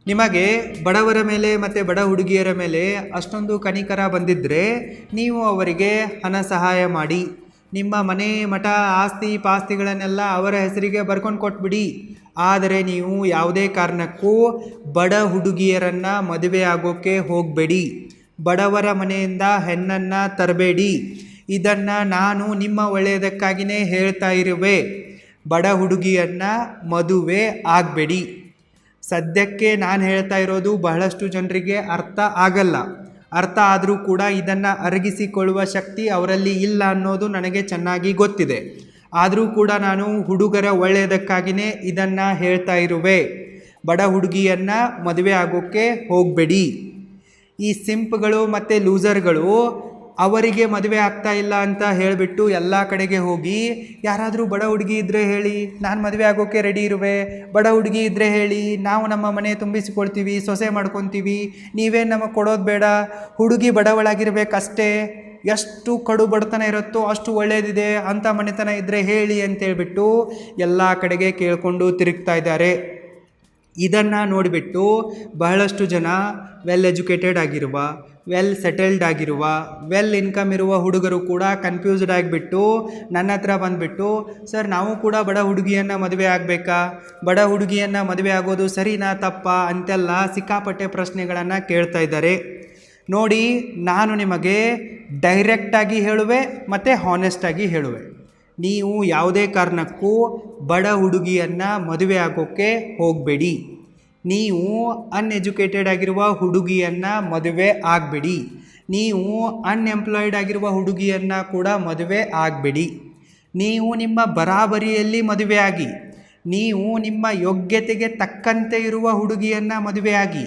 ನಿಮಗೆ ಬಡವರ ಮೇಲೆ ಮತ್ತು ಬಡ ಹುಡುಗಿಯರ ಮೇಲೆ ಅಷ್ಟೊಂದು ಕನಿಕರ ಬಂದಿದ್ದರೆ ನೀವು ಅವರಿಗೆ ಹಣ ಸಹಾಯ ಮಾಡಿ. ನಿಮ್ಮ ಮನೆ ಮಠ ಆಸ್ತಿ ಪಾಸ್ತಿಗಳನ್ನೆಲ್ಲ ಅವರ ಹೆಸರಿಗೆ ಬರ್ಕೊಂಡು ಕೊಟ್ಬಿಡಿ. ಆದರೆ ನೀವು ಯಾವುದೇ ಕಾರಣಕ್ಕೂ ಬಡ ಹುಡುಗಿಯರನ್ನು ಮದುವೆ ಆಗೋಕ್ಕೆ ಹೋಗಬೇಡಿ. ಬಡವರ ಮನೆಯಿಂದ ಹೆಣ್ಣನ್ನು ತರಬೇಡಿ. ಇದನ್ನು ನಾನು ನಿಮ್ಮ ಒಳ್ಳೆಯದಕ್ಕಾಗಿಯೇ ಹೇಳ್ತಾ ಇರುವೆ. ಬಡ ಹುಡುಗಿಯನ್ನು ಮದುವೆ ಆಗಬೇಡಿ. ಸದ್ಯಕ್ಕೆ ನಾನು ಹೇಳ್ತಾ ಇರೋದು ಬಹಳಷ್ಟು ಜನರಿಗೆ ಅರ್ಥ ಆಗಲ್ಲ. ಅರ್ಥ ಆದರೂ ಕೂಡ ಇದನ್ನು ಅರಗಿಸಿಕೊಳ್ಳುವ ಶಕ್ತಿ ಅವರಲ್ಲಿ ಇಲ್ಲ ಅನ್ನೋದು ನನಗೆ ಚೆನ್ನಾಗಿ ಗೊತ್ತಿದೆ. ಆದರೂ ಕೂಡ ನಾನು ಹುಡುಗರ ಒಳ್ಳೆಯದಕ್ಕಾಗಿಯೇ ಇದನ್ನು ಹೇಳ್ತಾ ಇರುವೆ. ಬಡ ಹುಡುಗಿಯನ್ನು ಮದುವೆ ಆಗೋಕ್ಕೆ ಹೋಗಬೇಡಿ. ಈ ಸಿಂಪ್ಗಳು ಮತ್ತು ಲೂಸರ್ಗಳು ಅವರಿಗೆ ಮದುವೆ ಆಗ್ತಾ ಇಲ್ಲ ಅಂತ ಹೇಳಿಬಿಟ್ಟು ಎಲ್ಲ ಕಡೆಗೆ ಹೋಗಿ ಯಾರಾದರೂ ಬಡ ಹುಡುಗಿ ಇದ್ದರೆ ಹೇಳಿ, ನಾನು ಮದುವೆ ಆಗೋಕ್ಕೆ ರೆಡಿ ಇರುವೆ. ಬಡ ಹುಡುಗಿ ಇದ್ದರೆ ಹೇಳಿ, ನಾವು ನಮ್ಮ ಮನೆ ತುಂಬಿಸಿಕೊಳ್ತೀವಿ, ಸೊಸೆ ಮಾಡ್ಕೊತೀವಿ, ನೀವೇನು ನಮಗೆ ಕೊಡೋದು ಬೇಡ, ಹುಡುಗಿ ಬಡವಳಾಗಿರ್ಬೇಕಷ್ಟೇ, ಎಷ್ಟು ಕಡು ಬಡತನ ಇರುತ್ತೋ ಅಷ್ಟು ಒಳ್ಳೆಯದಿದೆ, ಅಂಥ ಮನೆತನ ಇದ್ದರೆ ಹೇಳಿ ಅಂತೇಳ್ಬಿಟ್ಟು ಎಲ್ಲ ಕಡೆಗೆ ಕೇಳಿಕೊಂಡು ತಿರುಗ್ತಾ ಇದ್ದಾರೆ. ಇದನ್ನು ನೋಡಿಬಿಟ್ಟು ಬಹಳಷ್ಟು ಜನ ವೆಲ್ ಎಜುಕೇಟೆಡ್ ಆಗಿರುವ, ವೆಲ್ ಸೆಟಲ್ಡ್ ಆಗಿರುವ, ವೆಲ್ ಇನ್ಕಮ್ ಇರುವ ಹುಡುಗರು ಕೂಡ ಕನ್ಫ್ಯೂಸ್ಡ್ ಆಗಿಬಿಟ್ಟು ನನ್ನ ಹತ್ರ ಬಂದುಬಿಟ್ಟು, ಸರ್ ನಾವು ಕೂಡ ಬಡ ಹುಡುಗಿಯನ್ನು ಮದುವೆ ಆಗಬೇಕಾ, ಬಡ ಹುಡುಗಿಯನ್ನು ಮದುವೆ ಆಗೋದು ಸರಿನಾ ತಪ್ಪಾ ಅಂತೆಲ್ಲ ಸಿಕ್ಕಾಪಟ್ಟೆ ಪ್ರಶ್ನೆಗಳನ್ನು ಕೇಳ್ತಾ ಇದ್ದಾರೆ. ನೋಡಿ, ನಾನು ನಿಮಗೆ ಡೈರೆಕ್ಟಾಗಿ ಹೇಳುವೆ ಮತ್ತು ಹಾನೆಸ್ಟಾಗಿ ಹೇಳುವೆ. ನೀವು ಯಾವುದೇ ಕಾರಣಕ್ಕೂ ಬಡ ಹುಡುಗಿಯನ್ನು ಮದುವೆ ಆಗೋಕ್ಕೆ ಹೋಗಬೇಡಿ. ನೀವು ಅನ್ಎಜುಕೇಟೆಡ್ ಆಗಿರುವ ಹುಡುಗಿಯನ್ನು ಮದುವೆ ಆಗಬೇಡಿ. ನೀವು ಅನ್ಎಂಪ್ಲಾಯ್ಡ್ ಆಗಿರುವ ಹುಡುಗಿಯನ್ನು ಕೂಡ ಮದುವೆ ಆಗಬೇಡಿ. ನೀವು ನಿಮ್ಮ ಬರಾಬರಿಯಲ್ಲಿ ಮದುವೆ ಆಗಿ, ನೀವು ನಿಮ್ಮ ಯೋಗ್ಯತೆಗೆ ತಕ್ಕಂತೆ ಇರುವ ಹುಡುಗಿಯನ್ನು ಮದುವೆ ಆಗಿ.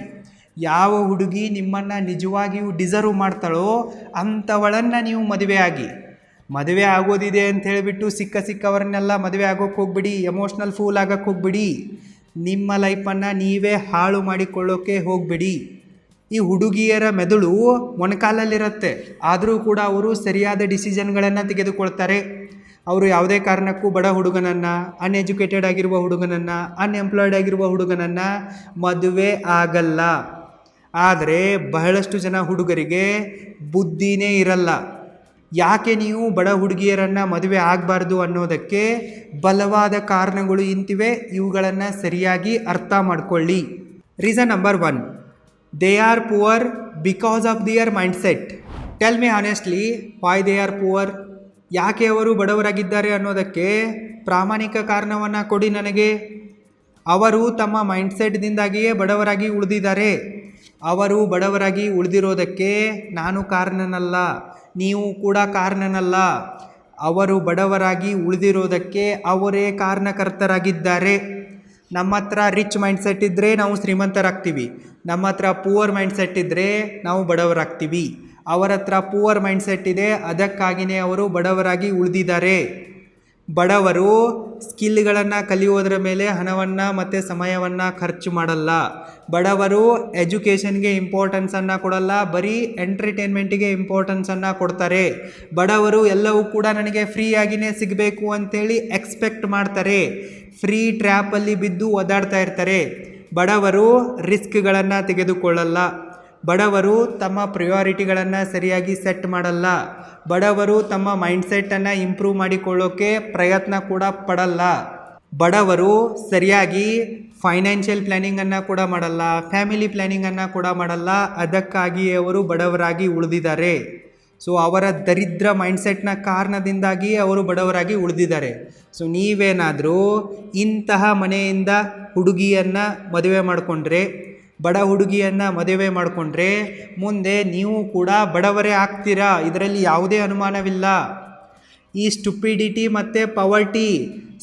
ಯಾವ ಹುಡುಗಿ ನಿಮ್ಮನ್ನು ನಿಜವಾಗಿಯೂ ಡಿಸರ್ವ್ ಮಾಡ್ತಾಳೋ ಅಂಥವಳನ್ನು ನೀವು ಮದುವೆ ಆಗಿ. ಮದುವೆ ಆಗೋದಿದೆ ಅಂತ ಹೇಳಿಬಿಟ್ಟು ಸಿಕ್ಕವರನ್ನೆಲ್ಲ ಮದುವೆ ಆಗೋಕ್ಕೆ ಹೋಗ್ಬಿಡಿ. ಎಮೋಷ್ನಲ್ ಫೂಲ್ ಆಗೋಕ್ಕೆ ಹೋಗ್ಬಿಡಿ. ನಿಮ್ಮ ಲೈಫನ್ನು ನೀವೇ ಹಾಳು ಮಾಡಿಕೊಳ್ಳೋಕ್ಕೆ ಹೋಗಬೇಡಿ. ಈ ಹುಡುಗಿಯರ ಮೆದುಳು ಮೊಣಕಾಲಲ್ಲಿರುತ್ತೆ, ಆದರೂ ಕೂಡ ಅವರು ಸರಿಯಾದ ಡಿಸಿಷನ್ಗಳನ್ನು ತೆಗೆದುಕೊಳ್ತಾರೆ. ಅವರು ಯಾವುದೇ ಕಾರಣಕ್ಕೂ ಬಡ ಹುಡುಗನನ್ನು, ಅನ್ಎಜುಕೇಟೆಡ್ ಆಗಿರುವ ಹುಡುಗನನ್ನು, ಅನ್ಎಂಪ್ಲಾಯ್ಡ್ ಆಗಿರುವ ಹುಡುಗನನ್ನು ಮದುವೆ ಆಗಲ್ಲ. ಆದರೆ ಬಹಳಷ್ಟು ಜನ ಹುಡುಗರಿಗೆ ಬುದ್ಧಿನೇ ಇರಲ್ಲ. ಯಾಕೆ ನೀವು ಬಡ ಹುಡುಗಿಯರನ್ನು ಮದುವೆ ಆಗಬಾರ್ದು ಅನ್ನೋದಕ್ಕೆ ಬಲವಾದ ಕಾರಣಗಳು ಇಂತಿವೆ. ಇವುಗಳನ್ನು ಸರಿಯಾಗಿ ಅರ್ಥ ಮಾಡಿಕೊಳ್ಳಿ. Reason number 1, they are poor because of their mindset. Tell me honestly why they are poor. ಯಾಕೆ ಅವರು ಬಡವರಾಗಿದ್ದಾರೆ ಅನ್ನೋದಕ್ಕೆ ಪ್ರಾಮಾಣಿಕ ಕಾರಣವನ್ನು ಕೊಡಿ ನನಗೆ. ಅವರು ತಮ್ಮ ಮೈಂಡ್ಸೆಟ್ದಿಂದಾಗಿಯೇ ಬಡವರಾಗಿ ಉಳಿದಿದ್ದಾರೆ. ಅವರು ಬಡವರಾಗಿ ಉಳಿದಿರೋದಕ್ಕೆ ನಾನು ಕಾರಣನಲ್ಲ, ನೀವು ಕೂಡ ಕಾರಣನಲ್ಲ. ಅವರು ಬಡವರಾಗಿ ಉಳಿದಿರೋದಕ್ಕೆ ಅವರೇ ಕಾರಣಕರ್ತರಾಗಿದ್ದಾರೆ. ನಮ್ಮ ಹತ್ರ ರಿಚ್ ಮೈಂಡ್ಸೆಟ್ ಇದ್ದರೆ ನಾವು ಶ್ರೀಮಂತರಾಗ್ತೀವಿ. ನಮ್ಮ ಹತ್ರ ಪೂವರ್ ಮೈಂಡ್ಸೆಟ್ ಇದ್ದರೆ ನಾವು ಬಡವರಾಗ್ತೀವಿ. ಅವರ ಹತ್ರ ಪೂವರ್ ಮೈಂಡ್ಸೆಟ್ ಇದೆ, ಅದಕ್ಕಾಗಿಯೇ ಅವರು ಬಡವರಾಗಿ ಉಳಿದಿದ್ದಾರೆ. ಬಡವರು ಸ್ಕಿಲ್ಗಳನ್ನು ಕಲಿಯೋದರ ಮೇಲೆ ಹಣವನ್ನು ಮತ್ತು ಸಮಯವನ್ನು ಖರ್ಚು ಮಾಡಲ್ಲ. ಬಡವರು ಎಜುಕೇಷನ್ಗೆ ಇಂಪಾರ್ಟೆನ್ಸನ್ನು ಕೊಡಲ್ಲ, ಬರೀ ಎಂಟರ್ಟೈನ್ಮೆಂಟಿಗೆ ಇಂಪಾರ್ಟೆನ್ಸನ್ನು ಕೊಡ್ತಾರೆ. ಬಡವರು ಎಲ್ಲವೂ ಕೂಡ ನನಗೆ ಫ್ರೀಯಾಗಿಯೇ ಸಿಗಬೇಕು ಅಂಥೇಳಿ ಎಕ್ಸ್ಪೆಕ್ಟ್ ಮಾಡ್ತಾರೆ. ಫ್ರೀ ಟ್ರ್ಯಾಪಲ್ಲಿ ಬಿದ್ದು ಒದ್ದಾಡ್ತಾ ಇರ್ತಾರೆ. ಬಡವರು ರಿಸ್ಕ್ಗಳನ್ನು ತೆಗೆದುಕೊಳ್ಳಲ್ಲ. ಬಡವರು ತಮ್ಮ ಪ್ರಯಾರಿಟಿಗಳನ್ನು ಸರಿಯಾಗಿ ಸೆಟ್ ಮಾಡಲ್ಲ. ಬಡವರು ತಮ್ಮ ಮೈಂಡ್ಸೆಟ್ಟನ್ನು ಇಂಪ್ರೂವ್ ಮಾಡಿಕೊಳ್ಳೋಕ್ಕೆ ಪ್ರಯತ್ನ ಕೂಡ ಪಡಲ್ಲ. ಬಡವರು ಸರಿಯಾಗಿ ಫೈನಾನ್ಷಿಯಲ್ ಪ್ಲ್ಯಾನಿಂಗನ್ನು ಕೂಡ ಮಾಡಲ್ಲ, ಫ್ಯಾಮಿಲಿ ಪ್ಲ್ಯಾನಿಂಗನ್ನು ಕೂಡ ಮಾಡಲ್ಲ. ಅದಕ್ಕಾಗಿಯೇ ಅವರು ಬಡವರಾಗಿ ಉಳಿದಿದ್ದಾರೆ. ಸೊ ಅವರ ದರಿದ್ರ ಮೈಂಡ್ಸೆಟ್ನ ಕಾರಣದಿಂದಾಗಿ ಅವರು ಬಡವರಾಗಿ ಉಳಿದಿದ್ದಾರೆ. ಸೊ ನೀವೇನಾದರೂ ಇಂತಹ ಮನೆಯಿಂದ ಹುಡುಗಿಯನ್ನು ಮದುವೆ ಮಾಡಿಕೊಂಡ್ರೆ, ಬಡ ಹುಡುಗಿಯನ್ನು ಮದುವೆ ಮಾಡಿಕೊಂಡ್ರೆ ಮುಂದೆ ನೀವು ಕೂಡ ಬಡವರೇ ಆಗ್ತೀರಾ. ಇದರಲ್ಲಿ ಯಾವುದೇ ಅನುಮಾನವಿಲ್ಲ. ಈ ಸ್ಟುಪಿಡಿಟಿ ಮತ್ತು ಪವರ್ಟಿ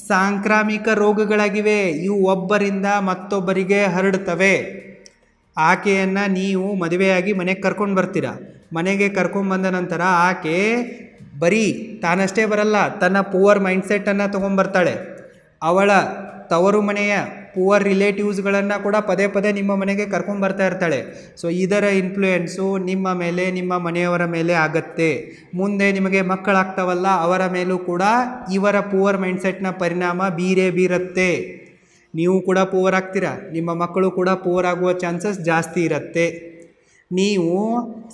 ಸಾಂಕ್ರಾಮಿಕ ರೋಗಗಳಾಗಿವೆ. ಇವು ಒಬ್ಬರಿಂದ ಮತ್ತೊಬ್ಬರಿಗೆ ಹರಡ್ತವೆ. ಆಕೆಯನ್ನು ನೀವು ಮದುವೆಯಾಗಿ ಮನೆಗೆ ಕರ್ಕೊಂಡು ಬರ್ತೀರ. ಮನೆಗೆ ಕರ್ಕೊಂಡ್ಬಂದ ನಂತರ ಆಕೆ ಬರೀ ತಾನಷ್ಟೇ ಬರಲ್ಲ, ತನ್ನ ಪೂವರ್ ಮೈಂಡ್ಸೆಟ್ಟನ್ನು ತೊಗೊಂಬರ್ತಾಳೆ. ಅವಳ ತವರು ಮನೆಯ ಪೂವರ್ ರಿಲೇಟಿವ್ಸ್ಗಳನ್ನು ಕೂಡ ಪದೇ ಪದೇ ನಿಮ್ಮ ಮನೆಗೆ ಕರ್ಕೊಂಬರ್ತಾ ಇರ್ತಾಳೆ. ಸೊ ಇದರ ಇನ್ಫ್ಲೂಯೆನ್ಸು ನಿಮ್ಮ ಮೇಲೆ, ನಿಮ್ಮ ಮನೆಯವರ ಮೇಲೆ ಆಗತ್ತೆ. ಮುಂದೆ ನಿಮಗೆ ಮಕ್ಕಳಾಗ್ತಾವಲ್ಲ, ಅವರ ಮೇಲೂ ಕೂಡ ಇವರ ಪೂವರ್ ಮೈಂಡ್ಸೆಟ್ನ ಪರಿಣಾಮ ಬೀರೇ ಬೀರುತ್ತೆ. ನೀವು ಕೂಡ ಪೂವರ್ ಆಗ್ತೀರಾ, ನಿಮ್ಮ ಮಕ್ಕಳು ಕೂಡ ಪೂವರ್ ಆಗುವ ಚಾನ್ಸಸ್ ಜಾಸ್ತಿ ಇರುತ್ತೆ. ನೀವು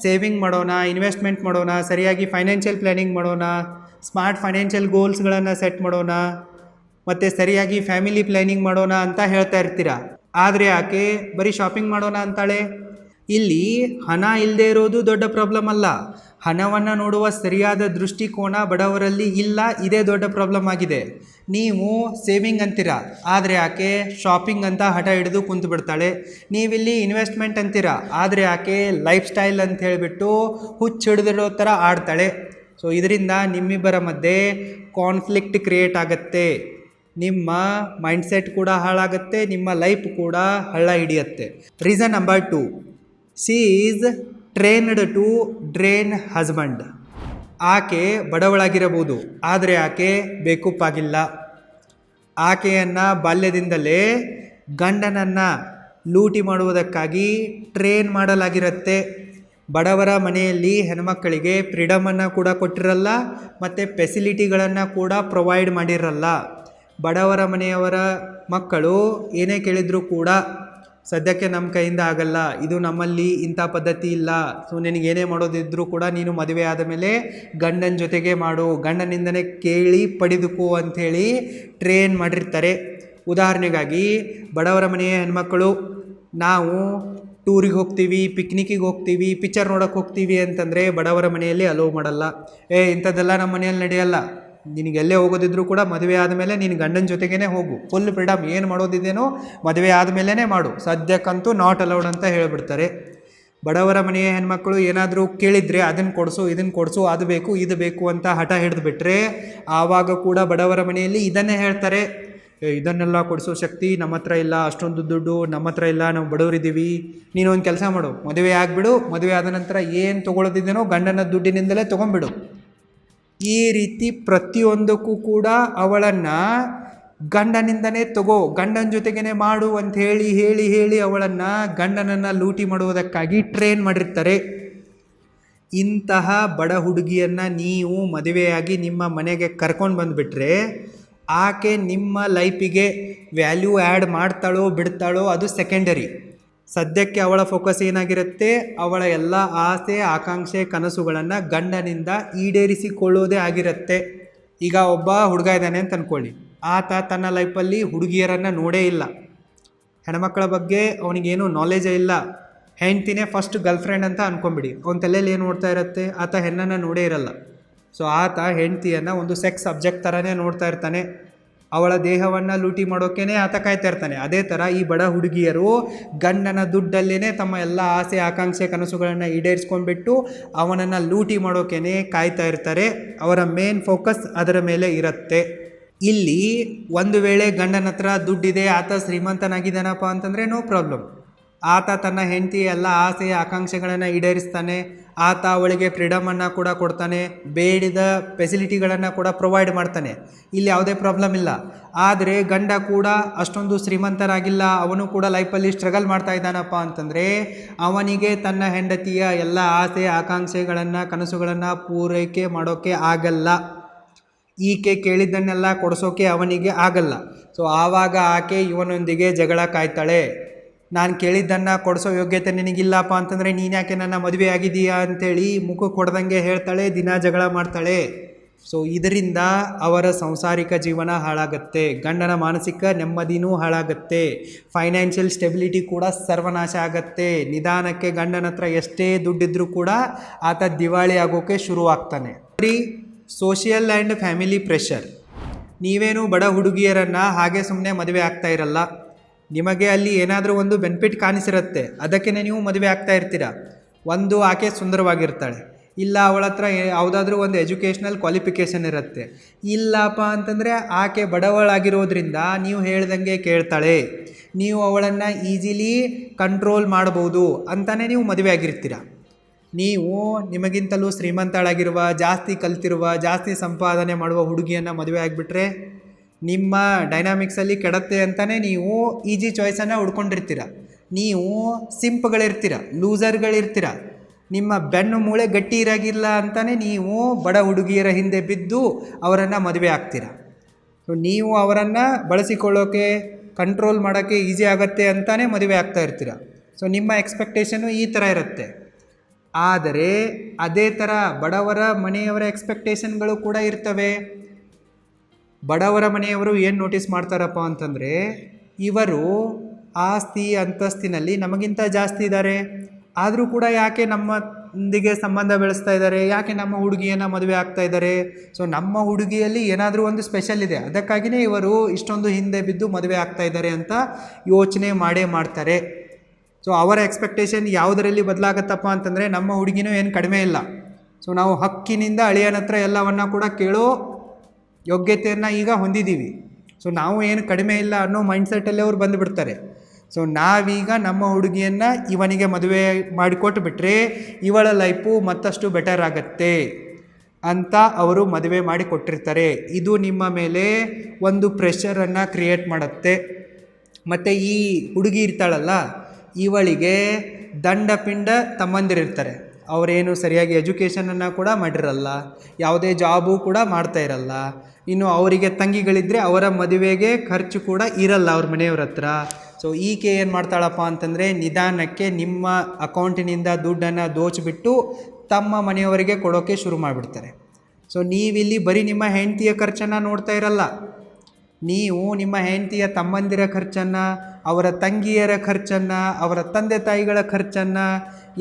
ಸೇವಿಂಗ್ ಮಾಡೋಣ, ಇನ್ವೆಸ್ಟ್ಮೆಂಟ್ ಮಾಡೋಣ, ಸರಿಯಾಗಿ ಫೈನಾನ್ಷಿಯಲ್ ಪ್ಲ್ಯಾನಿಂಗ್ ಮಾಡೋಣ, ಸ್ಮಾರ್ಟ್ ಫೈನಾನ್ಷಿಯಲ್ ಗೋಲ್ಸ್ಗಳನ್ನು ಸೆಟ್ ಮಾಡೋಣ, ಮತ್ತು ಸರಿಯಾಗಿ ಫ್ಯಾಮಿಲಿ ಪ್ಲ್ಯಾನಿಂಗ್ ಮಾಡೋಣ ಅಂತ ಹೇಳ್ತಾ ಇರ್ತೀರ. ಆದರೆ ಆಕೆ ಬರೀ ಶಾಪಿಂಗ್ ಮಾಡೋಣ ಅಂತಾಳೆ. ಇಲ್ಲಿ ಹಣ ಇಲ್ಲದೆ ಇರೋದು ದೊಡ್ಡ ಪ್ರಾಬ್ಲಮ್ ಅಲ್ಲ, ಹಣವನ್ನು ನೋಡುವ ಸರಿಯಾದ ದೃಷ್ಟಿಕೋನ ಬಡವರಲ್ಲಿ ಇಲ್ಲ, ಇದೇ ದೊಡ್ಡ ಪ್ರಾಬ್ಲಮ್ ಆಗಿದೆ. ನೀವು ಸೇವಿಂಗ್ ಅಂತೀರ, ಆದರೆ ಆಕೆ ಶಾಪಿಂಗ್ ಅಂತ ಹಠ ಹಿಡಿದು ಕುಂತು ಬಿಡ್ತಾಳೆ. ನೀವಿಲ್ಲಿ ಇನ್ವೆಸ್ಟ್ಮೆಂಟ್ ಅಂತೀರ, ಆದರೆ ಆಕೆ ಲೈಫ್ ಸ್ಟೈಲ್ ಅಂತ ಹೇಳಿಬಿಟ್ಟು ಹುಚ್ಚು ಹಿಡಿದಿರೋ ಥರ ಆಡ್ತಾಳೆ. ಸೊ ಇದರಿಂದ ನಿಮ್ಮಿಬ್ಬರ ಮಧ್ಯೆ ಕಾನ್ಫ್ಲಿಕ್ಟ್ ಕ್ರಿಯೇಟ್ ಆಗುತ್ತೆ, ನಿಮ್ಮ ಮೈಂಡ್ಸೆಟ್ ಕೂಡ ಹಾಳಾಗುತ್ತೆ, ನಿಮ್ಮ ಲೈಫ್ ಕೂಡ ಹಳ್ಳ ಹಿಡಿಯುತ್ತೆ. Reason number 2, she is trained to drain husband. ಆಕೆ ಬಡವಳಾಗಿರಬಹುದು, ಆದರೆ ಆಕೆ ಬೇಕೂಪಾಗಿಲ್ಲ. ಆಕೆಯನ್ನು ಬಾಲ್ಯದಿಂದಲೇ ಗಂಡನನ್ನು ಲೂಟಿ ಮಾಡುವುದಕ್ಕಾಗಿ ಟ್ರೈನ್ ಮಾಡಲಾಗಿರುತ್ತೆ. ಬಡವರ ಮನೆಯಲ್ಲಿ ಹೆಣ್ಮಕ್ಕಳಿಗೆ ಫ್ರೀಡಮನ್ನು ಕೂಡ ಕೊಟ್ಟಿರಲ್ಲ, ಮತ್ತು ಫೆಸಿಲಿಟಿಗಳನ್ನು ಕೂಡ ಪ್ರೊವೈಡ್ ಮಾಡಿರಲ್ಲ. ಬಡವರ ಮನೆಯವರ ಮಕ್ಕಳು ಏನೇ ಕೇಳಿದರೂ ಕೂಡ ಸದ್ಯಕ್ಕೆ ನಮ್ಮ ಕೈಯಿಂದ ಆಗಲ್ಲ, ಇದು ನಮ್ಮಲ್ಲಿ ಇಂಥ ಪದ್ಧತಿ ಇಲ್ಲ, ಸೊ ನಿನಗೇನೇ ಮಾಡೋದಿದ್ರೂ ಕೂಡ ನೀನು ಮದುವೆ ಆದ ಮೇಲೆ ಗಂಡನ ಜೊತೆಗೆ ಮಾಡು, ಗಂಡನಿಂದನೇ ಕೇಳಿ ಪಡೆದುಕೋ ಅಂಥೇಳಿ ಟ್ರೈನ್ ಮಾಡಿರ್ತಾರೆ. ಉದಾಹರಣೆಗಾಗಿ ಬಡವರ ಮನೆಯ ಹೆಣ್ಮಕ್ಕಳು, ನಾವು ಟೂರಿಗೆ ಹೋಗ್ತೀವಿ, ಪಿಕ್ನಿಕ್ಕಿಗೆ ಹೋಗ್ತೀವಿ, ಪಿಕ್ಚರ್ ನೋಡೋಕ್ಕೆ ಹೋಗ್ತೀವಿ ಅಂತಂದರೆ ಬಡವರ ಮನೆಯಲ್ಲಿ ಅಲೋವ್ ಮಾಡಲ್ಲ. ಇಂಥದ್ದೆಲ್ಲ ನಮ್ಮ ಮನೆಯಲ್ಲಿ ನಡೆಯಲ್ಲ, ನಿನಗೆಲ್ಲೇ ಹೋಗೋದಿದ್ರು ಕೂಡ ಮದುವೆ ಆದಮೇಲೆ ನೀನು ಗಂಡನ ಜೊತೆಗೇ ಹೋಗು, ಫುಲ್ ಫ್ರೀಡಮ್, ಏನು ಮಾಡೋದಿದ್ದೇನೋ ಮದುವೆ ಆದಮೇಲೆ ಮಾಡು, ಸದ್ಯಕ್ಕಂತೂ ನಾಟ್ ಅಲೌಡ್ ಅಂತ ಹೇಳಿಬಿಡ್ತಾರೆ. ಬಡವರ ಮನೆಯ ಹೆಣ್ಮಕ್ಳು ಏನಾದರೂ ಕೇಳಿದರೆ ಅದನ್ನು ಕೊಡಿಸು, ಇದನ್ನು ಕೊಡಿಸು, ಅದು ಬೇಕು ಇದು ಬೇಕು ಅಂತ ಹಠ ಹಿಡಿದುಬಿಟ್ರೆ ಆವಾಗ ಕೂಡ ಬಡವರ ಮನೆಯಲ್ಲಿ ಇದನ್ನೇ ಹೇಳ್ತಾರೆ, ಇದನ್ನೆಲ್ಲ ಕೊಡಿಸೋ ಶಕ್ತಿ ನಮ್ಮ ಹತ್ರ ಇಲ್ಲ, ಅಷ್ಟೊಂದು ದುಡ್ಡು ನಮ್ಮ ಹತ್ರ ಇಲ್ಲ, ನಾವು ಬಡವರಿದ್ದೀವಿ, ನೀನು ಒಂದು ಕೆಲಸ ಮಾಡು, ಮದುವೆ ಆಗಿಬಿಡು, ಮದುವೆ ಆದ ನಂತರ ಏನು ತೊಗೊಳೋದಿದ್ದೇನೋ ಗಂಡನ ದುಡ್ಡಿನಿಂದಲೇ ತೊಗೊಂಡ್ಬಿಡು. ಈ ರೀತಿ ಪ್ರತಿಯೊಂದಕ್ಕೂ ಕೂಡ ಅವಳನ್ನು ಗಂಡನಿಂದನೇ ತಗೋ, ಗಂಡನ ಜೊತೆಗೇ ಮಾಡು ಅಂತ ಹೇಳಿ ಹೇಳಿ ಹೇಳಿ ಅವಳನ್ನು ಗಂಡನನ್ನು ಲೂಟಿ ಮಾಡುವುದಕ್ಕಾಗಿ ಟ್ರೈನ್ ಮಾಡಿರ್ತಾರೆ. ಇಂತಹ ಬಡ ಹುಡುಗಿಯನ್ನು ನೀವು ಮದುವೆಯಾಗಿ ನಿಮ್ಮ ಮನೆಗೆ ಕರ್ಕೊಂಡು ಬಂದುಬಿಟ್ರೆ ಆಕೆ ನಿಮ್ಮ ಲೈಫಿಗೆ ವ್ಯಾಲ್ಯೂ ಆ್ಯಡ್ ಮಾಡ್ತಾಳೋ ಬಿಡ್ತಾಳೋ ಅದು ಸೆಕೆಂಡರಿ. ಸದ್ಯಕ್ಕೆ ಅವಳ ಫೋಕಸ್ ಏನಾಗಿರುತ್ತೆ, ಅವಳ ಎಲ್ಲ ಆಸೆ ಆಕಾಂಕ್ಷೆ ಕನಸುಗಳನ್ನು ಗಂಡನಿಂದ ಈಡೇರಿಸಿಕೊಳ್ಳೋದೇ ಆಗಿರುತ್ತೆ. ಈಗ ಒಬ್ಬ ಹುಡುಗ ಇದ್ದಾನೆ ಅಂತ ಅಂದ್ಕೊಳ್ಳಿ, ಆತ ತನ್ನ ಲೈಫಲ್ಲಿ ಹುಡುಗಿಯರನ್ನು ನೋಡೇ ಇಲ್ಲ, ಹೆಣ್ಮಕ್ಳ ಬಗ್ಗೆ ಅವನಿಗೇನು ನಾಲೆಜೇ ಇಲ್ಲ, ಹೆಂಡ್ತಿನೇ ಫಸ್ಟ್ ಗರ್ಲ್ಫ್ರೆಂಡ್ ಅಂತ ಅಂದ್ಕೊಂಬಿಡಿ. ಅವನ ತಲೆಯಲ್ಲಿ ಏನು ನೋಡ್ತಾ ಇರುತ್ತೆ, ಆತ ಹೆಣ್ಣನ್ನು ನೋಡೇ ಇರಲ್ಲ. ಸೊ ಆತ ಹೆಂಡ್ತಿಯನ್ನು ಒಂದು ಸೆಕ್ಸ್ ಸಬ್ಜೆಕ್ಟ್ ಥರನೇ ನೋಡ್ತಾ ಇರ್ತಾನೆ, ಅವಳ ದೇಹವನ್ನು ಲೂಟಿ ಮಾಡೋಕ್ಕೇ ಆತ ಕಾಯ್ತಾ ಇರ್ತಾನೆ. ಅದೇ ಥರ ಈ ಬಡ ಹುಡುಗಿಯರು ಗಂಡನ ದುಡ್ಡಲ್ಲೇ ತಮ್ಮ ಎಲ್ಲ ಆಸೆ ಆಕಾಂಕ್ಷೆ ಕನಸುಗಳನ್ನು ಈಡೇರಿಸ್ಕೊಂಡ್ಬಿಟ್ಟು ಅವನನ್ನು ಲೂಟಿ ಮಾಡೋಕ್ಕೇ ಕಾಯ್ತಾ ಇರ್ತಾರೆ. ಅವರ ಮೇನ್ ಫೋಕಸ್ ಅದರ ಮೇಲೆ ಇರುತ್ತೆ. ಇಲ್ಲಿ ಒಂದು ವೇಳೆ ಗಂಡನ ಹತ್ರ ದುಡ್ಡಿದೆ, ಆತ ಶ್ರೀಮಂತನಾಗಿದ್ದಾನಪ್ಪ ಅಂತಂದರೆ ನೋ ಪ್ರಾಬ್ಲಮ್, ಆತ ತನ್ನ ಹೆಂಡತಿ ಎಲ್ಲ ಆಸೆ ಆಕಾಂಕ್ಷೆಗಳನ್ನು ಈಡೇರಿಸ್ತಾನೆ, ಆತ ಅವಳಿಗೆ ಫ್ರೀಡಮನ್ನು ಕೂಡ ಕೊಡ್ತಾನೆ, ಬೇಡಿದ ಫೆಸಿಲಿಟಿಗಳನ್ನು ಕೂಡ ಪ್ರೊವೈಡ್ ಮಾಡ್ತಾನೆ, ಇಲ್ಲಿ ಯಾವುದೇ ಪ್ರಾಬ್ಲಮ್ ಇಲ್ಲ. ಆದರೆ ಗಂಡ ಕೂಡ ಅಷ್ಟೊಂದು ಶ್ರೀಮಂತರಾಗಿಲ್ಲ, ಅವನು ಕೂಡ ಲೈಫಲ್ಲಿ ಸ್ಟ್ರಗಲ್ ಮಾಡ್ತಾ ಇದ್ದಾನಪ್ಪ ಅಂತಂದರೆ ಅವನಿಗೆ ತನ್ನ ಹೆಂಡತಿಯ ಎಲ್ಲ ಆಸೆ ಆಕಾಂಕ್ಷೆಗಳನ್ನು ಕನಸುಗಳನ್ನು ಪೂರೈಕೆ ಮಾಡೋಕ್ಕೆ ಆಗಲ್ಲ, ಈಕೆ ಕೇಳಿದ್ದನ್ನೆಲ್ಲ ಕೊಡಿಸೋಕೆ ಅವನಿಗೆ ಆಗಲ್ಲ. ಸೊ ಆವಾಗ ಆಕೆ ಇವನೊಂದಿಗೆ ಜಗಳ ಕಾಯ್ತಾಳೆ. ನಾನು ಕೇಳಿದ್ದನ್ನು ಕೊಡಿಸೋ ಯೋಗ್ಯತೆ ನಿನಗಿಲ್ಲಪ್ಪ ಅಂತಂದರೆ ನೀನು ಯಾಕೆ ನನ್ನ ಮದುವೆ ಆಗಿದೆಯಾ ಅಂಥೇಳಿ ಮುಖಕ್ಕೆ ಹೊಡೆದಂಗೆ ಹೇಳ್ತಾಳೆ, ದಿನ ಜಗಳ ಮಾಡ್ತಾಳೆ. ಸೊ ಇದರಿಂದ ಅವರ ಸಂಸಾರಿಕ ಜೀವನ ಹಾಳಾಗುತ್ತೆ, ಗಂಡನ ಮಾನಸಿಕ ನೆಮ್ಮದಿನೂ ಹಾಳಾಗುತ್ತೆ, ಫೈನಾನ್ಷಿಯಲ್ ಸ್ಟೆಬಿಲಿಟಿ ಕೂಡ ಸರ್ವನಾಶ ಆಗುತ್ತೆ. ನಿಧಾನಕ್ಕೆ ಗಂಡನ ಹತ್ರ ಎಷ್ಟೇ ದುಡ್ಡಿದ್ರೂ ಕೂಡ ಆತ ದಿವಾಳಿ ಆಗೋಕ್ಕೆ ಶುರುವಾಗ್ತಾನೆ. Social and family pressure. ನೀವೇನು ಬಡ ಹುಡುಗಿಯರನ್ನು ಹಾಗೆ ಸುಮ್ಮನೆ ಮದುವೆ ಆಗ್ತಾ ಇರಲ್ಲ, ನಿಮಗೆ ಅಲ್ಲಿ ಏನಾದರೂ ಒಂದು ಬೆನಿಫಿಟ್ ಕಾಣಿಸಿರುತ್ತೆ, ಅದಕ್ಕೇ ನೀವು ಮದುವೆ ಆಗ್ತಾ ಇರ್ತೀರ. ಒಂದು ಆಕೆ ಸುಂದರವಾಗಿರ್ತಾಳೆ, ಇಲ್ಲ ಅವಳ ಹತ್ರ ಯಾವುದಾದ್ರೂ ಒಂದು ಎಜುಕೇಷ್ನಲ್ ಕ್ವಾಲಿಫಿಕೇಷನ್ ಇರುತ್ತೆ, ಇಲ್ಲಪ್ಪ ಅಂತಂದರೆ ಆಕೆ ಬಡವಳಾಗಿರೋದ್ರಿಂದ ನೀವು ಹೇಳ್ದಂಗೆ ಕೇಳ್ತಾಳೆ, ನೀವು ಅವಳನ್ನು ಈಸಿಲಿ ಕಂಟ್ರೋಲ್ ಮಾಡ್ಬೋದು ಅಂತಲೇ ನೀವು ಮದುವೆ ಆಗಿರ್ತೀರ. ನೀವು ನಿಮಗಿಂತಲೂ ಶ್ರೀಮಂತಳಾಗಿರುವ, ಜಾಸ್ತಿ ಕಲ್ತಿರುವ, ಜಾಸ್ತಿ ಸಂಪಾದನೆ ಮಾಡುವ ಹುಡುಗಿಯನ್ನು ಮದುವೆ ಆಗಿಬಿಟ್ರೆ ನಿಮ್ಮ ಡೈನಾಮಿಕ್ಸಲ್ಲಿ ಕೆಡತ್ತೆ ಅಂತಲೇ ನೀವು ಈಜಿ ಚಾಯ್ಸನ್ನು ಹುಡ್ಕೊಂಡಿರ್ತೀರ. ನೀವು ಸಿಂಪ್ಗಳಿರ್ತೀರ, ಲೂಸರ್ಗಳಿರ್ತೀರ, ನಿಮ್ಮ ಬೆನ್ನು ಮೂಳೆ ಗಟ್ಟಿ ಇರಾಗಿಲ್ಲ ಅಂತಲೇ ನೀವು ಬಡ ಹುಡುಗಿಯರ ಹಿಂದೆ ಬಿದ್ದು ಅವರನ್ನು ಮದುವೆ ಆಗ್ತೀರ. ಸೊ ನೀವು ಅವರನ್ನು ಬಳಸಿಕೊಳ್ಳೋಕೆ ಕಂಟ್ರೋಲ್ ಮಾಡೋಕ್ಕೆ ಈಸಿ ಆಗುತ್ತೆ ಅಂತಲೇ ಮದುವೆ ಆಗ್ತಾ ಇರ್ತೀರ. ಸೊ ನಿಮ್ಮ ಎಕ್ಸ್ಪೆಕ್ಟೇಷನು ಈ ಥರ ಇರುತ್ತೆ. ಆದರೆ ಅದೇ ಥರ ಬಡವರ ಮನೆಯವರ ಎಕ್ಸ್ಪೆಕ್ಟೇಷನ್ಗಳು ಕೂಡ ಇರ್ತವೆ. ಬಡವರ ಮನೆಯವರು ಏನು ನೋಟಿಸ್ ಮಾಡ್ತಾರಪ್ಪ ಅಂತಂದರೆ, ಇವರು ಆಸ್ತಿ ಅಂತಸ್ತಿನಲ್ಲಿ ನಮಗಿಂತ ಜಾಸ್ತಿ ಇದ್ದಾರೆ, ಆದರೂ ಕೂಡ ಯಾಕೆ ನಮ್ಮೊಂದಿಗೆ ಸಂಬಂಧ ಬೆಳೆಸ್ತಾ ಇದ್ದಾರೆ, ಯಾಕೆ ನಮ್ಮ ಹುಡುಗಿಯನ್ನು ಮದುವೆ ಆಗ್ತಾ ಇದ್ದಾರೆ, ಸೊ ನಮ್ಮ ಹುಡುಗಿಯಲ್ಲಿ ಏನಾದರೂ ಒಂದು ಸ್ಪೆಷಲ್ ಇದೆ, ಅದಕ್ಕಾಗಿಯೇ ಇವರು ಇಷ್ಟೊಂದು ಹಿಂದೆ ಬಿದ್ದು ಮದುವೆ ಆಗ್ತಾ ಇದ್ದಾರೆ ಅಂತ ಯೋಚನೆ ಮಾಡ್ತಾರೆ. ಸೊ ಅವರ ಎಕ್ಸ್ಪೆಕ್ಟೇಷನ್ ಯಾವುದರಲ್ಲಿ ಬದಲಾಗತ್ತಪ್ಪ ಅಂತಂದರೆ, ನಮ್ಮ ಹುಡುಗಿನೂ ಏನು ಕಡಿಮೆ ಇಲ್ಲ, ಸೊ ನಾವು ಹಕ್ಕಿನಿಂದ ಅಳಿಯನ ಹತ್ರ ಎಲ್ಲವನ್ನ ಕೂಡ ಕೇಳೋ ಯೋಗ್ಯತೆಯನ್ನು ಈಗ ಹೊಂದಿದ್ದೀವಿ, ಸೊ ನಾವು ಏನು ಕಡಿಮೆ ಇಲ್ಲ ಅನ್ನೋ ಮೈಂಡ್ಸೆಟ್ಟಲ್ಲಿ ಅವ್ರು ಬಂದುಬಿಡ್ತಾರೆ. ಸೊ ನಾವೀಗ ನಮ್ಮ ಹುಡುಗಿಯನ್ನು ಇವನಿಗೆ ಮದುವೆ ಮಾಡಿಕೊಟ್ಟು ಬಿಟ್ಟರೆ ಇವಳ ಲೈಫು ಮತ್ತಷ್ಟು ಬೆಟರ್ ಆಗುತ್ತೆ ಅಂತ ಅವರು ಮದುವೆ ಮಾಡಿ ಕೊಟ್ಟಿರ್ತಾರೆ. ಇದು ನಿಮ್ಮ ಮೇಲೆ ಒಂದು ಪ್ರೆಷರನ್ನು ಕ್ರಿಯೇಟ್ ಮಾಡುತ್ತೆ. ಮತ್ತು ಈ ಹುಡುಗಿ ಇರ್ತಾಳಲ್ಲ, ಇವಳಿಗೆ ದಂಡ ಪಿಂಡ ತಮ್ಮಂದಿರಿರ್ತಾರೆ. ಅವರೇನು ಸರಿಯಾಗಿ ಎಜುಕೇಷನನ್ನು ಕೂಡ ಮಾಡಿರಲ್ಲ, ಯಾವುದೇ ಜಾಬು ಕೂಡ ಮಾಡ್ತಾ ಇರಲ್ಲ. ಇನ್ನು ಅವರಿಗೆ ತಂಗಿಗಳಿದ್ದರೆ ಅವರ ಮದುವೆಗೆ ಖರ್ಚು ಕೂಡ ಇರಲ್ಲ ಅವ್ರ ಮನೆಯವ್ರ ಹತ್ರ. ಸೊ ಈಕೆ ಏನು ಮಾಡ್ತಾಳಪ್ಪ ಅಂತಂದರೆ, ನಿಧಾನಕ್ಕೆ ನಿಮ್ಮ ಅಕೌಂಟಿನಿಂದ ದುಡ್ಡನ್ನು ದೋಚಿಬಿಟ್ಟು ತಮ್ಮ ಮನೆಯವರಿಗೆ ಕೊಡೋಕ್ಕೆ ಶುರು ಮಾಡಿಬಿಡ್ತಾರೆ. ಸೊ ನೀವಿಲ್ಲಿ ಬರೀ ನಿಮ್ಮ ಹೆಂಡತಿಯ ಖರ್ಚನ್ನು ನೋಡ್ತಾ ಇರಲ್ಲ, ನೀವು ನಿಮ್ಮ ಹೆಂಡತಿಯ ತಮ್ಮಂದಿರ ಖರ್ಚನ್ನು, ಅವರ ತಂಗಿಯರ ಖರ್ಚನ್ನು, ಅವರ ತಂದೆ ತಾಯಿಗಳ ಖರ್ಚನ್ನು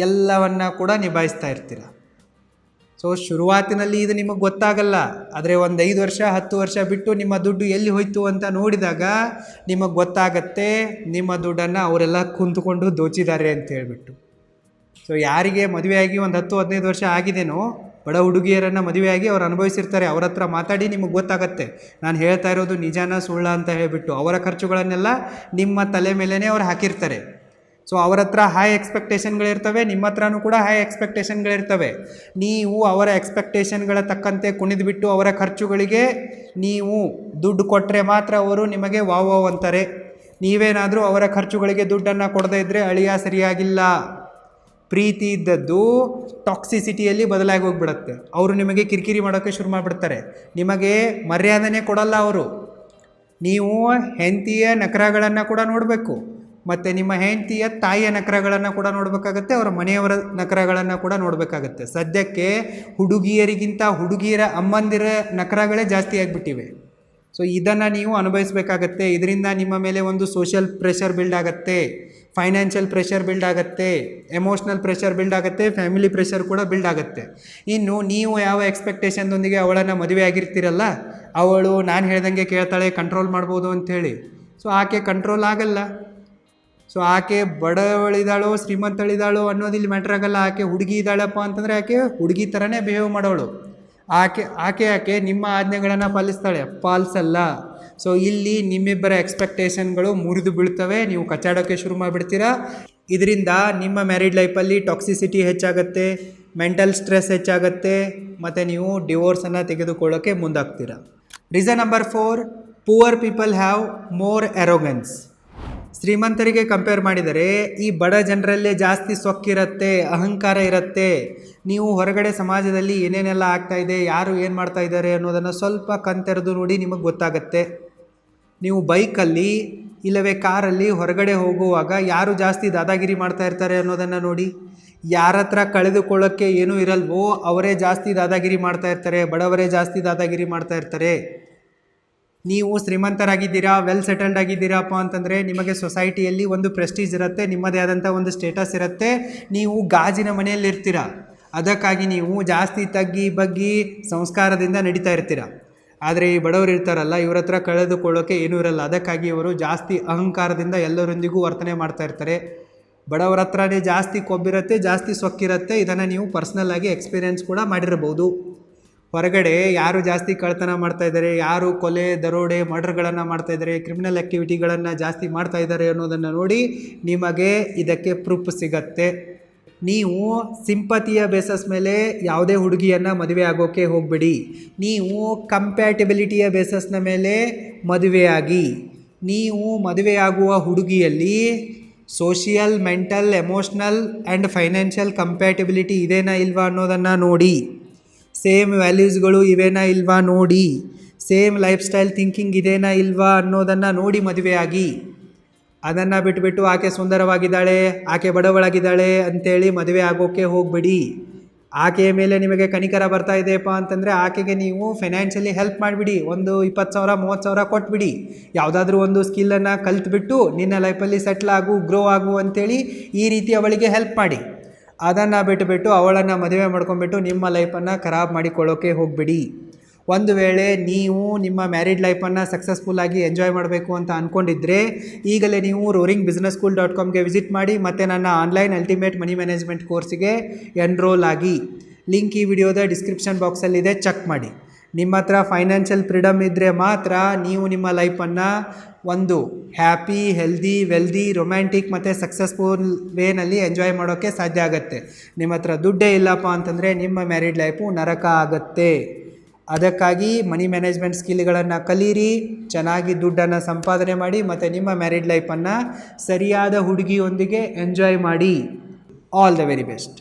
ಎಲ್ಲವನ್ನ ಕೂಡ ನಿಭಾಯಿಸ್ತಾ ಇರ್ತೀರ. ಸೊ ಶುರುವಾತಿನಲ್ಲಿ ಇದು ನಿಮಗೆ ಗೊತ್ತಾಗಲ್ಲ, ಆದರೆ ಒಂದು 5 ವರ್ಷ 10 ವರ್ಷ ಬಿಟ್ಟು ನಿಮ್ಮ ದುಡ್ಡು ಎಲ್ಲಿ ಹೋಯ್ತು ಅಂತ ನೋಡಿದಾಗ ನಿಮಗೆ ಗೊತ್ತಾಗತ್ತೆ ನಿಮ್ಮ ದುಡ್ಡನ್ನು ಅವರೆಲ್ಲ ಕುಂತ್ಕೊಂಡು ದೋಚಿದ್ದಾರೆ ಅಂತ ಹೇಳ್ಬಿಟ್ಟು. ಸೊ ಯಾರಿಗೆ ಮದುವೆಯಾಗಿ ಒಂದು 10-15 ವರ್ಷ ಆಗಿದೆನೋ, ಬಡ ಹುಡುಗಿಯರನ್ನು ಮದುವೆಯಾಗಿ ಅವ್ರು ಅನುಭವಿಸಿರ್ತಾರೆ, ಅವ್ರ ಹತ್ರ ಮಾತಾಡಿ ನಿಮಗೆ ಗೊತ್ತಾಗತ್ತೆ ನಾನು ಹೇಳ್ತಾ ಇರೋದು ನಿಜಾನ ಸುಳ್ಳ ಅಂತ ಹೇಳಿಬಿಟ್ಟು. ಅವರ ಖರ್ಚುಗಳನ್ನೆಲ್ಲ ನಿಮ್ಮ ತಲೆ ಮೇಲೇ ಅವ್ರು ಹಾಕಿರ್ತಾರೆ. ಸೊ ಅವರ ಹತ್ರ ಹೈ ಎಕ್ಸ್ಪೆಕ್ಟೇಷನ್ಗಳಿರ್ತವೆ, ನಿಮ್ಮ ಹತ್ರನೂ ಕೂಡ ಹೈ ಎಕ್ಸ್ಪೆಕ್ಟೇಷನ್ಗಳಿರ್ತವೆ. ನೀವು ಅವರ ಎಕ್ಸ್ಪೆಕ್ಟೇಷನ್ಗಳ ತಕ್ಕಂತೆ ಕುಣಿದುಬಿಟ್ಟು ಅವರ ಖರ್ಚುಗಳಿಗೆ ನೀವು ದುಡ್ಡು ಕೊಟ್ಟರೆ ಮಾತ್ರ ಅವರು ನಿಮಗೆ ವಾವ್ ಅಂತಾರೆ. ನೀವೇನಾದರೂ ಅವರ ಖರ್ಚುಗಳಿಗೆ ದುಡ್ಡನ್ನು ಕೊಡದೇ ಇದ್ದರೆ ಅಳಿಯ ಸರಿಯಾಗಿಲ್ಲ. ಪ್ರೀತಿ ಇದ್ದದ್ದು ಟಾಕ್ಸಿಸಿಟಿಯಲ್ಲಿ ಬದಲಾಗಿ ಹೋಗ್ಬಿಡುತ್ತೆ. ಅವರು ನಿಮಗೆ ಕಿರಿಕಿರಿ ಮಾಡೋಕ್ಕೆ ಶುರು ಮಾಡಿಬಿಡ್ತಾರೆ, ನಿಮಗೆ ಮರ್ಯಾದೆನೇ ಕೊಡಲ್ಲ ಅವರು. ನೀವು ಹೆಂಡತಿಯ ನಖರಗಳನ್ನು ಕೂಡ ನೋಡಬೇಕು, ಮತ್ತು ನಿಮ್ಮ ಹೆಂಡತಿಯ ತಾಯಿಯ ನಖರಗಳನ್ನು ಕೂಡ ನೋಡಬೇಕಾಗತ್ತೆ, ಅವರ ಮನೆಯವರ ನಖರಗಳನ್ನು ಕೂಡ ನೋಡಬೇಕಾಗತ್ತೆ. ಸದ್ಯಕ್ಕೆ ಹುಡುಗಿಯರಿಗಿಂತ ಹುಡುಗಿಯರ ಅಮ್ಮಂದಿರ ನಖರಗಳೇ ಜಾಸ್ತಿ ಆಗಿಬಿಟ್ಟಿವೆ. ಸೊ ಇದನ್ನು ನೀವು ಅನುಭವಿಸಬೇಕಾಗತ್ತೆ. ಇದರಿಂದ ನಿಮ್ಮ ಮೇಲೆ ಒಂದು ಸೋಷಿಯಲ್ ಪ್ರೆಷರ್ ಬಿಲ್ಡ್ ಆಗುತ್ತೆ, ಫೈನಾನ್ಷಿಯಲ್ ಪ್ರೆಷರ್ ಬಿಲ್ಡ್ ಆಗುತ್ತೆ, ಎಮೋಷ್ನಲ್ ಪ್ರೆಷರ್ ಬಿಲ್ಡ್ ಆಗುತ್ತೆ, ಫ್ಯಾಮಿಲಿ ಪ್ರೆಷರ್ ಕೂಡ ಬಿಲ್ಡ್ ಆಗುತ್ತೆ. ಇನ್ನು ನೀವು ಯಾವ ಎಕ್ಸ್ಪೆಕ್ಟೇಷನ್ದೊಂದಿಗೆ ಅವಳನ್ನು ಮದುವೆ ಆಗಿರ್ತೀರಲ್ಲ, ಅವಳು ನಾನು ಹೇಳ್ದಂಗೆ ಕೇಳ್ತಾಳೆ, ಕಂಟ್ರೋಲ್ ಮಾಡ್ಬೋದು ಅಂಥೇಳಿ. ಸೊ ಆಕೆ ಕಂಟ್ರೋಲ್ ಆಗಲ್ಲ. ಸೊ ಆಕೆ ಬಡವಳಿದಾಳೋ ಶ್ರೀಮಂತಳಿದಾಳೋ ಅನ್ನೋದು ಇಲ್ಲಿ ಮ್ಯಾಟ್ರ್ ಆಗಲ್ಲ. ಆಕೆ ಹುಡುಗಿ ಇದ್ದಾಳಪ್ಪ ಅಂತಂದರೆ ಆಕೆ ಹುಡುಗಿ ಥರನೇ ಬಿಹೇವ್ ಮಾಡೋಳು. ಆಕೆ ನಿಮ್ಮ ಆಜ್ಞೆಗಳನ್ನು ಪಾಲಿಸಲ್ಲ. ಸೊ ಇಲ್ಲಿ ನಿಮ್ಮಿಬ್ಬರ ಎಕ್ಸ್ಪೆಕ್ಟೇಷನ್ಗಳು ಮುರಿದು ಬೀಳ್ತವೆ, ನೀವು ಕಚ್ಚಾಡೋಕ್ಕೆ ಶುರು ಮಾಡಿಬಿಡ್ತೀರಾ. ಇದರಿಂದ ನಿಮ್ಮ ಮ್ಯಾರಿಡ್ ಲೈಫಲ್ಲಿ ಟಾಕ್ಸಿಸಿಟಿ ಹೆಚ್ಚಾಗುತ್ತೆ, ಮೆಂಟಲ್ ಸ್ಟ್ರೆಸ್ ಹೆಚ್ಚಾಗುತ್ತೆ, ಮತ್ತು ನೀವು ಡಿವೋರ್ಸನ್ನು ತೆಗೆದುಕೊಳ್ಳೋಕ್ಕೆ ಮುಂದಾಗ್ತೀರಾ. Reason number 4, poor people have more arrogance. ಶ್ರೀಮಂತರಿಗೆ ಕಂಪೇರ್ ಮಾಡಿದರೆ ಈ ಬಡ ಜನರಲ್ಲೇ ಜಾಸ್ತಿ ಸೊಕ್ಕಿರುತ್ತೆ, ಅಹಂಕಾರ ಇರುತ್ತೆ. ನೀವು ಹೊರಗಡೆ ಸಮಾಜದಲ್ಲಿ ಏನೇನೆಲ್ಲ ಆಗ್ತಾಯಿದೆ, ಯಾರು ಏನು ಮಾಡ್ತಾ ಇದ್ದಾರೆ ಅನ್ನೋದನ್ನು ಸ್ವಲ್ಪ ಕಣ್ತೆರೆದು ನೋಡಿ, ನಿಮಗೆ ಗೊತ್ತಾಗತ್ತೆ. ನೀವು ಬೈಕಲ್ಲಿ ಇಲ್ಲವೇ ಕಾರಲ್ಲಿ ಹೊರಗಡೆ ಹೋಗುವಾಗ ಯಾರು ಜಾಸ್ತಿ ದಾದಾಗಿರಿ ಮಾಡ್ತಾ ಇರ್ತಾರೆ ಅನ್ನೋದನ್ನು ನೋಡಿ. ಯಾರ ಹತ್ರ ಕಳೆದುಕೊಳ್ಳೋಕ್ಕೆ ಏನೂ ಇರಲ್ವೋ ಅವರೇ ಜಾಸ್ತಿ ದಾದಾಗಿರಿ ಮಾಡ್ತಾ ಇರ್ತಾರೆ, ಬಡವರೇ ಜಾಸ್ತಿ ದಾದಾಗಿರಿ ಮಾಡ್ತಾ ಇರ್ತಾರೆ. ನೀವು ಶ್ರೀಮಂತರಾಗಿದ್ದೀರಾ, ವೆಲ್ ಸೆಟಲ್ಡ್ ಆಗಿದ್ದೀರಪ್ಪ ಅಂತಂದರೆ ನಿಮಗೆ ಸೊಸೈಟಿಯಲ್ಲಿ ಒಂದು ಪ್ರೆಸ್ಟೀಜ್ ಇರುತ್ತೆ, ನಿಮ್ಮದೇ ಆದಂಥ ಒಂದು ಸ್ಟೇಟಸ್ ಇರುತ್ತೆ, ನೀವು ಗಾಜಿನ ಮನೆಯಲ್ಲಿರ್ತೀರ. ಅದಕ್ಕಾಗಿ ನೀವು ಜಾಸ್ತಿ ತಗ್ಗಿ ಬಗ್ಗಿ ಸಂಸ್ಕಾರದಿಂದ ನಡೀತಾ ಇರ್ತೀರ. ಆದರೆ ಈ ಬಡವರು ಇರ್ತಾರಲ್ಲ, ಇವ್ರ ಹತ್ರ ಕಳೆದುಕೊಳ್ಳೋಕ್ಕೆ ಏನೂ ಇರಲ್ಲ. ಅದಕ್ಕಾಗಿ ಇವರು ಜಾಸ್ತಿ ಅಹಂಕಾರದಿಂದ ಎಲ್ಲರೊಂದಿಗೂ ವರ್ತನೆ ಮಾಡ್ತಾ ಇರ್ತಾರೆ. ಬಡವರ ಹತ್ರನೇ ಜಾಸ್ತಿ ಕೊಬ್ಬಿರುತ್ತೆ, ಜಾಸ್ತಿ ಸೊಕ್ಕಿರುತ್ತೆ. ಇದನ್ನು ನೀವು ಪರ್ಸ್ನಲ್ಲಾಗಿ ಎಕ್ಸ್ಪೀರಿಯೆನ್ಸ್ ಕೂಡ ಮಾಡಿರ್ಬೋದು. ಹೊರಗಡೆ ಯಾರು ಜಾಸ್ತಿ ಕಳ್ತನ ಮಾಡ್ತಾಯಿದ್ದಾರೆ, ಯಾರು ಕೊಲೆ, ದರೋಡೆ, ಮರ್ಡರ್ಗಳನ್ನು ಮಾಡ್ತಾಯಿದ್ದಾರೆ, ಕ್ರಿಮಿನಲ್ ಆ್ಯಕ್ಟಿವಿಟಿಗಳನ್ನು ಜಾಸ್ತಿ ಮಾಡ್ತಾಯಿದ್ದಾರೆ ಅನ್ನೋದನ್ನು ನೋಡಿ ನಿಮಗೆ ಇದಕ್ಕೆ ಪ್ರೂಫ್ ಸಿಗತ್ತೆ. ನೀವು ಸಿಂಪತಿಯ ಬೇಸಸ್ ಮೇಲೆ ಯಾವುದೇ ಹುಡುಗಿಯನ್ನು ಮದುವೆ ಆಗೋಕ್ಕೆ ಹೋಗಬೇಡಿ. ನೀವು ಕಂಪ್ಯಾಟಿಬಿಲಿಟಿಯ ಬೇಸಸ್ನ ಮೇಲೆ ಮದುವೆಯಾಗಿ. ನೀವು ಮದುವೆಯಾಗುವ ಹುಡುಗಿಯಲ್ಲಿ social, mental, emotional and financial compatibility ಇದೇನಾ ಇಲ್ವಾ ಅನ್ನೋದನ್ನು ನೋಡಿ. ಸೇಮ್ ವ್ಯಾಲ್ಯೂಸ್ಗಳು ಇವೇನಾ ಇಲ್ವಾ ನೋಡಿ. ಸೇಮ್ ಲೈಫ್ ಸ್ಟೈಲ್ ಥಿಂಕಿಂಗ್ ಇದೇನಾ ಇಲ್ವಾ ಅನ್ನೋದನ್ನು ನೋಡಿ ಮದುವೆಯಾಗಿ. ಅದನ್ನು ಬಿಟ್ಬಿಟ್ಟು ಆಕೆ ಸುಂದರವಾಗಿದ್ದಾಳೆ, ಆಕೆ ಬಡವಳಾಗಿದ್ದಾಳೆ ಅಂತೇಳಿ ಮದುವೆ ಆಗೋಕ್ಕೆ ಹೋಗಬೇಡಿ. ಆಕೆಯ ಮೇಲೆ ನಿಮಗೆ ಕನಿಕರ ಬರ್ತಾ ಇದೆಯಪ್ಪ ಅಂತಂದರೆ ಆಕೆಗೆ ನೀವು ಫೈನಾನ್ಷಿಯಲಿ ಹೆಲ್ಪ್ ಮಾಡಿಬಿಡಿ. ಒಂದು 20,000 30,000 ಕೊಟ್ಬಿಡಿ. ಯಾವುದಾದ್ರೂ ಒಂದು ಸ್ಕಿಲ್ಲನ್ನು ಕಲ್ತ್ಬಿಟ್ಟು ನಿನ್ನ ಲೈಫಲ್ಲಿ ಸೆಟ್ಲ್ ಆಗು, ಗ್ರೋ ಆಗು ಅಂತೇಳಿ ಈ ರೀತಿ ಅವಳಿಗೆ ಹೆಲ್ಪ್ ಮಾಡಿ. ಅದನ್ನು ಬಿಟ್ಟುಬಿಟ್ಟು ಅವಳನ್ನು ಮದುವೆ ಮಾಡ್ಕೊಂಡ್ಬಿಟ್ಟು ನಿಮ್ಮ ಲೈಫನ್ನು ಖರಾಬ್ ಮಾಡಿಕೊಳ್ಳೋಕ್ಕೆ ಹೋಗಬೇಡಿ. ಒಂದು ವೇಳೆ ನೀವು ನಿಮ್ಮ ಮ್ಯಾರಿಡ್ ಲೈಫನ್ನು ಸಕ್ಸಸ್ಫುಲ್ಲಾಗಿ ಎಂಜಾಯ್ ಮಾಡಬೇಕು ಅಂತ ಅಂದ್ಕೊಂಡಿದ್ದರೆ ಈಗಲೇ ನೀವು roaringbusinesschool.comಗೆ ವಿಸಿಟ್ ಮಾಡಿ ಮತ್ತು ನನ್ನ ಆನ್ಲೈನ್ ಅಲ್ಟಿಮೇಟ್ ಮನಿ ಮ್ಯಾನೇಜ್ಮೆಂಟ್ ಕೋರ್ಸಿಗೆ ಎನ್ರೋಲ್ ಆಗಿ. ಲಿಂಕ್ ಈ ವಿಡಿಯೋದ ಡಿಸ್ಕ್ರಿಪ್ಷನ್ ಬಾಕ್ಸಲ್ಲಿದೆ, ಚೆಕ್ ಮಾಡಿ. ನಿಮ್ಮ ಹತ್ರ ಫೈನಾನ್ಷಿಯಲ್ ಫ್ರೀಡಮ್ ಇದ್ದರೆ ಮಾತ್ರ ನೀವು ನಿಮ್ಮ ಲೈಫನ್ನು ಒಂದು ಹ್ಯಾಪಿ, ಹೆಲ್ದಿ, ವೆಲ್ದಿ, ರೊಮ್ಯಾಂಟಿಕ್ ಮತ್ತು ಸಕ್ಸಸ್ಫುಲ್ ವೇನಲ್ಲಿ ಎಂಜಾಯ್ ಮಾಡೋಕ್ಕೆ ಸಾಧ್ಯ ಆಗುತ್ತೆ. ನಿಮ್ಮ ಹತ್ರ ದುಡ್ಡೇ ಇಲ್ಲಪ್ಪ ಅಂತಂದರೆ ನಿಮ್ಮ ಮ್ಯಾರಿಡ್ ಲೈಫು ನರಕ ಆಗುತ್ತೆ. ಅದಕ್ಕಾಗಿ ಮನಿ ಮ್ಯಾನೇಜ್ಮೆಂಟ್ ಸ್ಕಿಲ್ಗಳನ್ನು ಕಲೀರಿ, ಚೆನ್ನಾಗಿ ದುಡ್ಡನ್ನು ಸಂಪಾದನೆ ಮಾಡಿ ಮತ್ತು ನಿಮ್ಮ ಮ್ಯಾರಿಡ್ ಲೈಫನ್ನು ಸರಿಯಾದ ಹುಡುಗಿಯೊಂದಿಗೆ ಎಂಜಾಯ್ ಮಾಡಿ. All the very best.